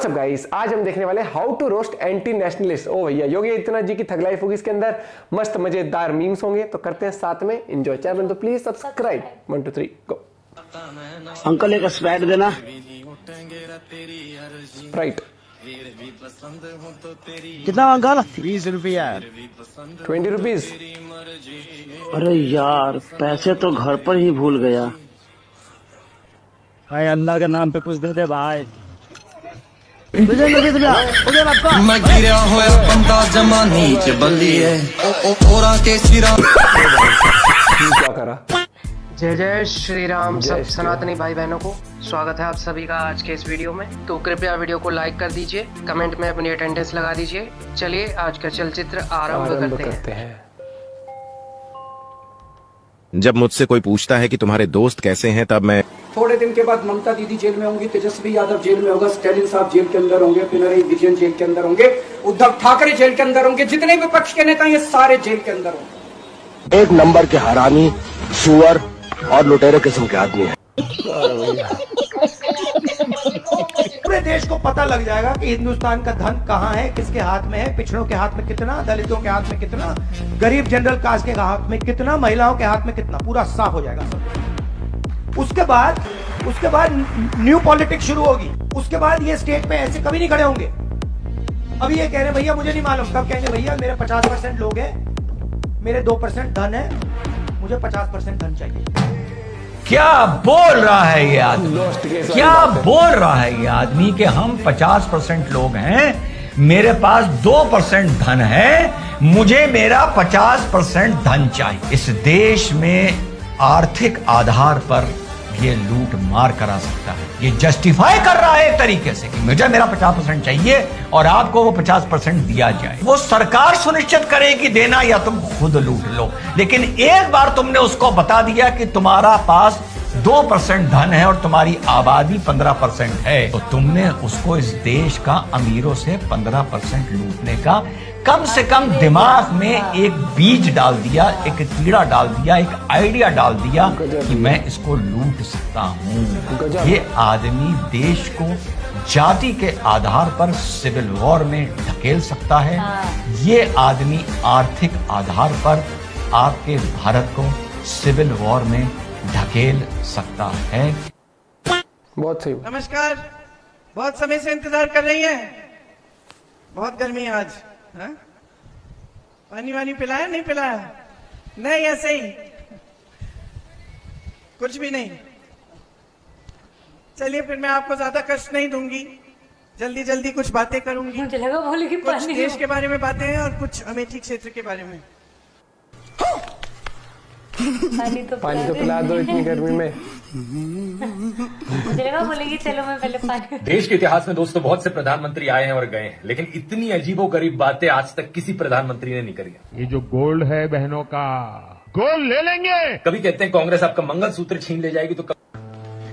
WhatsApp guys, आज हम देखने वाले how to roast anti nationalist. ओ भैया, योगी आदित्यनाथ जी की थग लाइफ होगी इसके अंदर, मस्त मजेदार मीम्स होंगे, तो करते हैं साथ में एंजॉय। चैनल तो प्लीज सब्सक्राइब। 1 2 3 गो। अंकल एक स्प्राइट देना। राइट, कितना अंकल? 20 रुपया। 20 रुपीज। अरे यार, पैसे तो घर पर ही भूल गया। भाई अल्लाह के नाम पे कुछ दे दे भाई। मैं गिरा होया बंदा जमा नीच बल्ली है ओरा के सिरा। क्या करा? जय जय श्री राम सब सनातनी भाई बहनों को स्वागत है आप सभी का आज के इस वीडियो में। तो कृपया वीडियो को लाइक कर दीजिए, कमेंट में अपनी अटेंडेंस लगा दीजिए। चलिए आज का चलचित्र आरंभ करते हैं। जब मुझसे कोई पूछता है कि तुम्हारे दोस्त कैसे हैं, तब मैं थोड़े दिन के बाद ममता दीदी जेल में होंगी, तेजस्वी यादव जेल में होगा, स्टालिन साहब जेल के अंदर होंगे, पिनराई विजयन जेल के अंदर होंगे, उद्धव ठाकरे जेल के अंदर होंगे, जितने विपक्ष के नेता ये सारे जेल के अंदर होंगे। एक नंबर के हरामी, सुअर और लुटेरे किस्म के आदमी है। पूरे देश को पता लग जाएगा कि हिंदुस्तान का धन कहाँ है, किसके हाथ में है, पिछड़ों के हाथ में कितना, दलितों के हाथ में कितना, गरीब जनरल कास्ट के हाथ में कितना, महिलाओं के हाथ में कितना, पूरा साफ हो जाएगा सब। उसके बाद न्यू पॉलिटिक्स शुरू होगी। उसके बाद ये स्टेट पे ऐसे कभी नहीं खड़े होंगे। अभी ये कह रहे भैया मुझे नहीं मालूम, कब कहेंगे भैया मेरे 50% लोग हैं, मेरे 2% धन है, मुझे 50% धन चाहिए। क्या बोल रहा है ये आदमी? क्या बोल रहा है ये आदमी कि हम 50% लोग हैं, मेरे पास 2% धन है, मुझे मेरा 50% धन चाहिए। इस देश में आर्थिक आधार पर ये लूट मार करा सकता है। ये जस्टिफाई कर रहा है एक तरीके से कि मुझे मेरा 50% चाहिए और आपको वो 50% दिया जाए। वो सरकार सुनिश्चित करेगी देना या तुम खुद लूट लो, लेकिन एक बार तुमने उसको बता दिया कि तुम्हारा पास 2% धन है और तुम्हारी आबादी 15% है, तो तुमने उसको इस देश का अमीरों से 15% लूटने का कम से कम दिमाग में एक बीज डाल दिया, एक कीड़ा डाल दिया, एक आइडिया डाल दिया कि मैं इसको लूट सकता हूं। ये आदमी देश को जाति के आधार पर सिविल वॉर में ढकेल सकता है। ये आदमी आर्थिक आधार पर आपके भारत को सिविल वॉर में ढकेल सकता है। बहुत सही। नमस्कार, बहुत समय से इंतजार कर रही हैं। बहुत गर्मी है आज। हाँ? पानी वानी पिलाया नहीं पिलाया? नहीं, ऐसे ही कुछ भी नहीं। चलिए फिर मैं आपको ज्यादा कष्ट नहीं दूंगी, जल्दी जल्दी कुछ बातें करूंगी। मुझे लगा बोले कि कुछ देश के बारे में बातें हैं और कुछ अमेठी क्षेत्र के बारे में। पानी तो पिला दो इतनी गर्मी में। मुझे लगा बोलेगी चलो मैं पहले पानी। देश के इतिहास में दोस्तों बहुत से प्रधानमंत्री आए हैं और गए हैं, लेकिन इतनी अजीबोगरीब बातें आज तक किसी प्रधानमंत्री ने नहीं करी। ये जो गोल्ड है बहनों का, गोल्ड ले लेंगे। कभी कहते हैं कांग्रेस आपका मंगलसूत्र छीन ले जाएगी, तो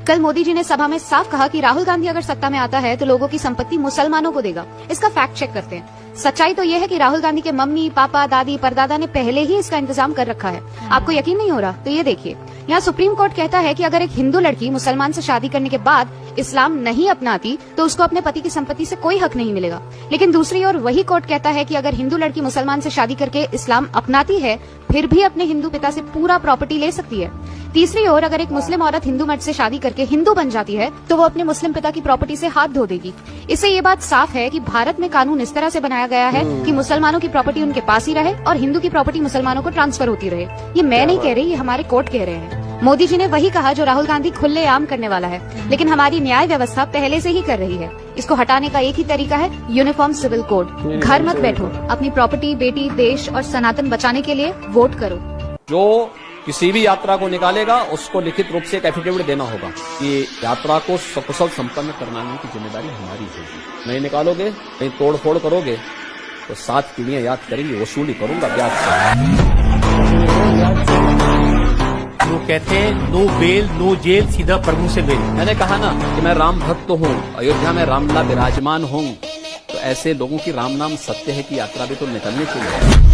कल मोदी जी ने सभा में साफ कहा कि राहुल गांधी अगर सत्ता में आता है तो लोगों की संपत्ति मुसलमानों को देगा। इसका फैक्ट चेक करते हैं। सच्चाई तो यह है कि राहुल गांधी के मम्मी पापा दादी परदादा ने पहले ही इसका इंतजाम कर रखा है। आपको यकीन नहीं हो रहा तो ये देखिए, यहाँ सुप्रीम कोर्ट कहता है कि अगर एक हिंदू लड़की मुसलमान से शादी करने के बाद इस्लाम नहीं अपनाती तो उसको अपने पति की संपत्ति से कोई हक नहीं मिलेगा। लेकिन दूसरी ओर वही कोर्ट कहता है कि अगर हिंदू लड़की मुसलमान से शादी करके इस्लाम अपनाती है फिर भी अपने हिंदू पिता से पूरा प्रॉपर्टी ले सकती है। तीसरी ओर अगर एक मुस्लिम औरत हिंदू मर्द से शादी करके हिंदू बन जाती है तो वो अपने मुस्लिम पिता की प्रॉपर्टी से हाथ धो देगी। इससे ये बात साफ है कि भारत में कानून इस तरह से बनाया गया है कि मुसलमानों की प्रॉपर्टी उनके पास ही रहे और हिंदू की प्रॉपर्टी मुसलमानों को ट्रांसफर होती रहे। ये मैं नहीं कह रही, ये हमारे कोर्ट कह रहे हैं। मोदी जी ने वही कहा जो राहुल गांधी खुलेआम करने वाला है, लेकिन हमारी न्याय व्यवस्था पहले से ही कर रही है। इसको हटाने का एक ही तरीका है, यूनिफॉर्म सिविल कोड। घर मत बैठो, अपनी प्रॉपर्टी, बेटी, देश और सनातन बचाने के लिए वोट करो। जो किसी भी यात्रा को निकालेगा उसको लिखित रूप से एक एफिडेविट देना होगा कि यात्रा को सकुशल संपन्न कराने की जिम्मेदारी हमारी होगी। नहीं निकालोगे, कहीं तोड़ फोड़ करोगे तो 7 पीढ़ियां याद करेंगी, वसूली करूंगा ब्याज से। वो कहते हैं नो बेल नो जेल, सीधा प्रभु से बेल। मैंने कहा ना कि मैं राम भक्त हूँ, अयोध्या में रामलला विराजमान हूँ, तो ऐसे लोगों की राम नाम सत्य है की यात्रा भी तो निकलनी चाहिए।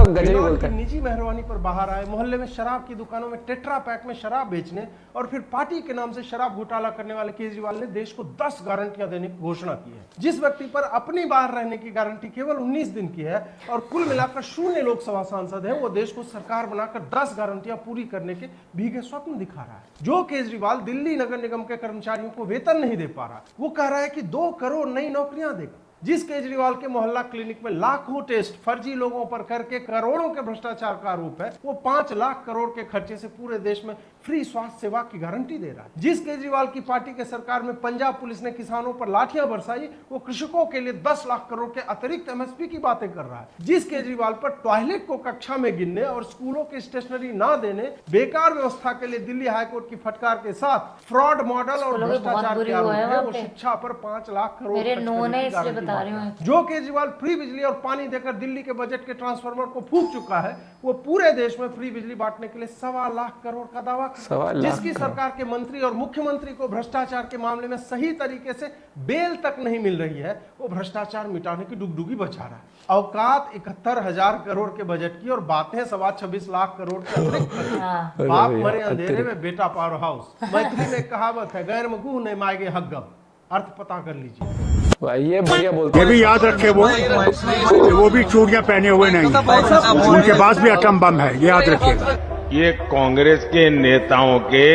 तो गजब ही बोलते हैं। निजी मेहरबानी पर बाहर आए, मोहल्ले में शराब की दुकानों में टेट्रा पैक में शराब बेचने और फिर पार्टी के नाम से शराब घोटाला करने वाले केजरीवाल ने देश को 10 गारंटियां देने की घोषणा की है। जिस व्यक्ति पर अपनी बाहर रहने की गारंटी केवल 19 दिन की है और कुल मिलाकर 0 लोकसभा सांसद है, वो देश को सरकार बनाकर 10 गारंटियां पूरी करने के भीगे स्वप्न दिखा रहा है। जो केजरीवाल दिल्ली नगर निगम के कर्मचारियों को वेतन नहीं दे पा रहा, वो कह रहा है कि 2 करोड़ नई नौकरियां देगा। जिस केजरीवाल के मोहल्ला क्लिनिक में लाखों टेस्ट फर्जी लोगों पर करके करोड़ों के भ्रष्टाचार का आरोप है, वो 5 लाख करोड़ के खर्चे से पूरे देश में फ्री स्वास्थ्य सेवा की गारंटी दे रहा है। जिस केजरीवाल की पार्टी के सरकार में पंजाब पुलिस ने किसानों पर लाठियां बरसाई, वो कृषकों के लिए 10 लाख करोड़ के अतिरिक्त MSP की बातें कर रहा है। जिस केजरीवाल पर टॉयलेट को कक्षा में गिनने और स्कूलों की स्टेशनरी ना देने, बेकार व्यवस्था के लिए दिल्ली हाईकोर्ट की फटकार के साथ फ्रॉड मॉडल और भ्रष्टाचार के आरोप है, वो शिक्षा पर 5 लाख करोड़। जो केजरीवाल फ्री बिजली और पानी देकर दिल्ली के बजट के ट्रांसफार्मर को फूंक चुका है, वो पूरे देश में फ्री बिजली बांटने के लिए 1.25 लाख करोड़ का दावा। जिसकी सरकार के मंत्री और मुख्यमंत्री को भ्रष्टाचार के मामले में सही तरीके से बेल तक नहीं मिल रही है, वो भ्रष्टाचार मिटाने की डुगडुगी बचा रहा है। औकात 71,000 करोड़ के बजट की और बातें 26 लाख करोड़ के अतिरिक्त। बाप मरे अंधेरे में बेटा पावर हाउस। मैथिली में कहावत है, गैर मगू ने मायगे हग्गम। अर्थ पता कर लीजिए। ये बढ़िया बोलते ये भी याद रखे, वो भी चूड़ियां पहने हुए नहीं, उनके पास भी एटम बम है, ये याद रखिएगा। ये कांग्रेस के नेताओं के,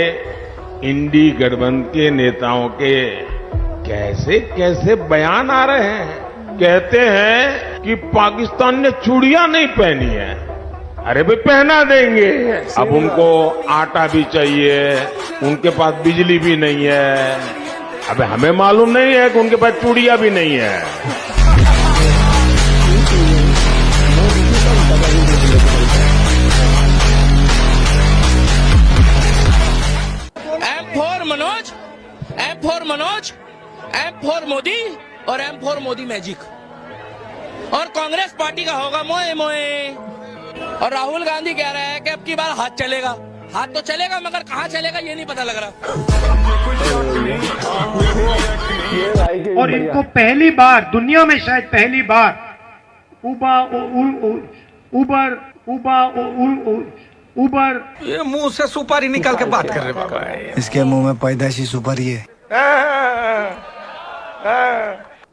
इंडी गठबंधन के नेताओं के कैसे कैसे बयान आ रहे हैं। कहते हैं कि पाकिस्तान ने चूड़ियां नहीं पहनी है। अरे भाई पहना देंगे। अब उनको आटा भी चाहिए, उनके पास बिजली भी नहीं है। अबे हमें मालूम नहीं है कि उनके पास चूड़ियां भी नहीं है। M for Manoj, M for Manoj, M for Modi और M for मोदी मैजिक। और कांग्रेस पार्टी का होगा मोए मोए। और राहुल गांधी कह रहे हैं कि अब की बार हाथ चलेगा। हाथ तो चलेगा मगर कहाँ चलेगा ये नहीं पता लग रहा। और इनको पहली बार दुनिया में, शायद पहली बार उबर ये मुंह से सुपारी निकाल के बात कर रहे बाबा। इसके मुंह में पैदाइशी सुपारी है।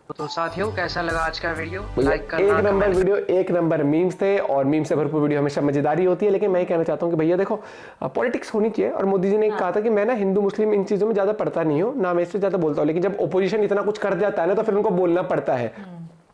तो साथियों, कैसा लगा आज का वीडियो? लाइक करना, एक नंबर वीडियो, एक नंबर मीम्स थे और मीम्स से भरपूर वीडियो हमेशा मजेदारी होती है। लेकिन मैं कहना चाहता हूँ कि भैया देखो, पॉलिटिक्स होनी चाहिए। और मोदी जी ने कहा था कि मैं ना हिंदू मुस्लिम इन चीजों में ज्यादा पढ़ता नहीं हूँ, ना मैं इससे ज्यादा बोलता हूँ, लेकिन जब ओपोजिशन इतना कुछ कर जाता है ना, तो फिर उनको बोलना पड़ता है।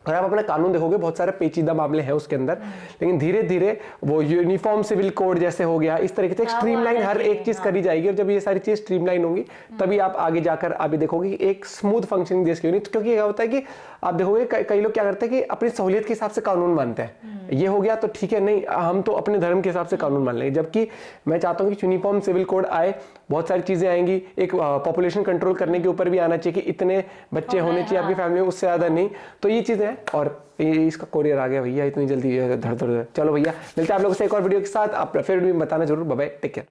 और आप अपना कानून देखोगे, बहुत सारे पेचीदा मामले हैं उसके अंदर, लेकिन धीरे धीरे वो यूनिफॉर्म सिविल कोड जैसे हो गया, इस तरीके से स्ट्रीमलाइन हर एक चीज करी जाएगी। और जब ये सारी चीज स्ट्रीमलाइन होंगी, तभी आप आगे जाकर आप देखोगे कि एक स्मूथ फंक्शनिंग देश की होनी। क्योंकि क्या होता है कि आप देखोगे कई लोग क्या करते हैं कि अपनी सहूलियत के हिसाब से कानून मानते हैं। ये हो गया तो ठीक है, नहीं हम तो अपने धर्म के हिसाब से कानून मान लेंगे। जबकि मैं चाहता हूँ कि यूनिफॉर्म सिविल कोड आए, बहुत सारी चीजें आएंगी। एक पॉपुलेशन कंट्रोल करने के ऊपर भी आना चाहिए कि इतने बच्चे होने चाहिए आपकी फैमिली में, उससे ज्यादा नहीं। तो ये चीजें हैं। और इसका कोरियर आ गया भैया, इतनी जल्दी धड़ धड़। चलो भैया, मिलते हैं आप लोगों से एक और वीडियो के साथ। आप फिर भी बताना जरूर। Bye bye, take care.